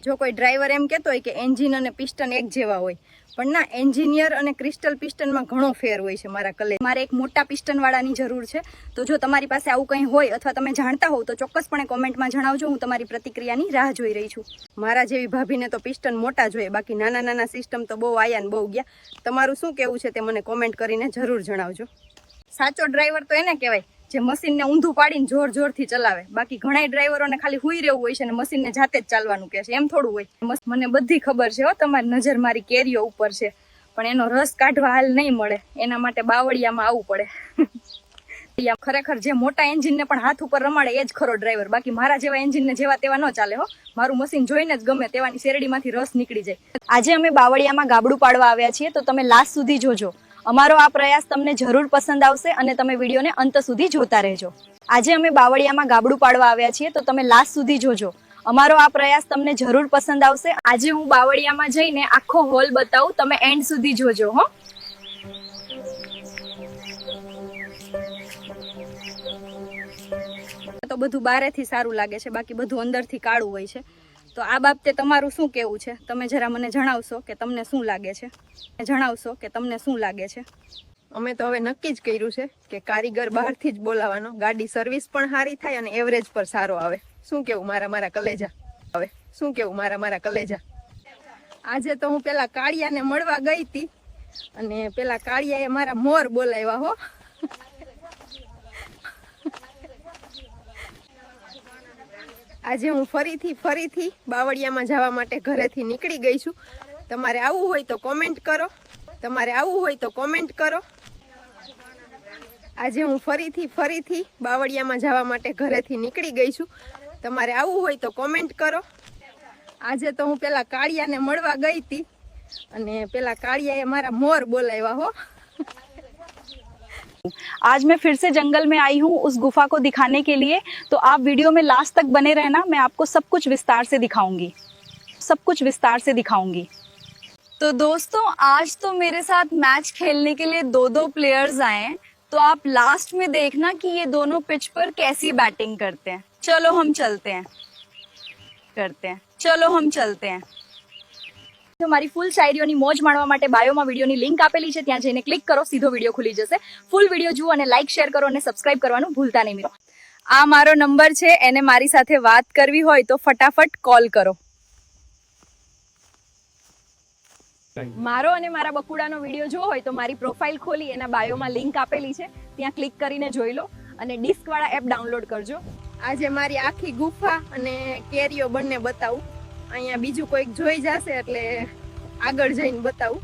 જો કોઈ ડ્રાઈવર એમ કહેતો હોય કે એન્જિન અને પિસ્ટન એક જેવા હોય, પણ ના, એન્જિનિયર અને ક્રિસ્ટલ પિસ્ટનમાં ઘણો ફેર હોય છે મારા કલે. મારે એક મોટા પિસ્ટનવાળાની જરૂર છે. તો જો તમારી પાસે આવું કંઈ હોય અથવા તમે જાણતા હોવ તો ચોક્કસપણે કોમેન્ટમાં જણાવજો. હું તમારી પ્રતિક્રિયાની રાહ જોઈ રહી છું. મારા જેવી ભાભીને તો પિસ્ટન મોટા જોઈએ, બાકી નાના નાના સિસ્ટમ તો બહુ આયા ને બહુ ગયા. તમારું શું કહેવું છે તે મને કોમેન્ટ કરીને જરૂર જણાવજો. સાચો ડ્રાઈવર તો એને કહેવાય જે મશીનને ઊંધું પાડીને જોર જોરથી ચલાવે. બાકી ઘણા ડ્રાઈવરોને ખાલી હુઈ રહેવું હોય છે અને મશીનને જાતે જ ચાલવાનું કહે છે. એમ થોડું હોય. મને બધી ખબર છે હો, તમારી નજર મારી કેરીઓ ઉપર છે, પણ એનો રસ કાઢવા હાલ નહીં મળે. એના માટે બાવળિયામાં આવવું પડે. ખરેખર જે મોટા એન્જિનને પણ હાથ ઉપર રમાડે એ જ ખરો ડ્રાઈવર. બાકી મારા જેવા એન્જિનને જેવા તેવા ન ચાલે હો. મારું મશીન જોઈને જ ગમે તેવાની શેરડીમાંથી રસ નીકળી જાય. આજે અમે બાવળિયામાં ગાબડું પાડવા આવ્યા છીએ, તો તમે લાસ્ટ સુધી જોજો. અમારો આ પ્રયાસ તમને જરૂર પસંદ આવશે અને તમે વિડીયોને અંત સુધી જોતા રહેજો. આજે અમે બાવળિયામાં ગાબડું પાડવા આવ્યા છીએ, તો તમે લાસ્ટ સુધી જોજો. અમારો આ પ્રયાસ તમને જરૂર પસંદ આવશે. આજે હું બાવળિયામાં જઈને આખો હોલ બતાવું, તમે એન્ડ સુધી જોજો હો. તો બધું બારેથી સારું લાગે છે, બાકી બધું અંદરથી કાળું હોય છે. તો આ બાબતે તમારું શું કહેવું છે? તમે જરા મને જણાવશો કે તમને શું લાગે છે. અમે તો હવે નક્કી જ કર્યું છે કે કારીગર બહારથી જ બોલાવાનો. ગાડી સર્વિસ પણ સારી થાય અને એવરેજ પર સારો આવે. શું કેવું મારા કલેજા? આજે તો હું પેલા કાળિયાને મળવા ગઈ હતી અને પેલા કાળિયાએ મારા મોર બોલાવ્યા હો. આજે હું ફરીથી બાવળિયામાં જવા માટે ઘરેથી નીકળી ગઈ છું. તમારે આવવું હોય તો કોમેન્ટ કરો. આજે હું ફરીથી બાવળિયામાં જવા માટે ઘરેથી નીકળી ગઈ છું. તમારે આવવું હોય તો કોમેન્ટ કરો. આજે તો હું પેલા કાળિયાને મળવા ગઈ હતી અને પેલા કાળિયાએ મારા મોર બોલાવ્યા હો. आज मैं फिर से जंगल में आई हूँ उस गुफा को दिखाने के लिए, तो आप वीडियो में लास्ट तक बने रहना. मैं आपको सब कुछ विस्तार से दिखाऊंगी. तो दोस्तों, आज तो मेरे साथ मैच खेलने के लिए दो प्लेयर्स आए हैं. तो आप लास्ट में देखना कि ये दोनों पिच पर कैसी बैटिंग करते हैं. चलो हम चलते हैं. तो મારી ફૂલ શાયરીઓની મોજ માણવા માટે બાયોમાં વિડીયોની લિંક આપેલી છે, ત્યાં જઈને ક્લિક કરો, સીધો વિડીયો ખુલી જશે. ફૂલ વિડીયો જુઓ અને લાઈક, શેર કરો અને સબસ્ક્રાઇબ કરવાનું ભૂલતા નહીં મિત્રો. આ મારો નંબર છે, એને મારી સાથે વાત કરવી હોય તો ફટાફટ કોલ કરો. મારો અને મારા બકુડાનો વિડીયો જોવો હોય તો મારી પ્રોફાઇલ ખોલી એના બાયોમાં લિંક આપેલી છે, ત્યાં ક્લિક કરીને જોઈ લો અને ડિસ્કવાળા એપ ડાઉનલોડ કરજો. આજે મારી આખી ગુફા અને કેરીઓ બંને બતાવું. અહીંયા બીજું કોઈક જોઈ જશે એટલે આગળ જઈને બતાવું.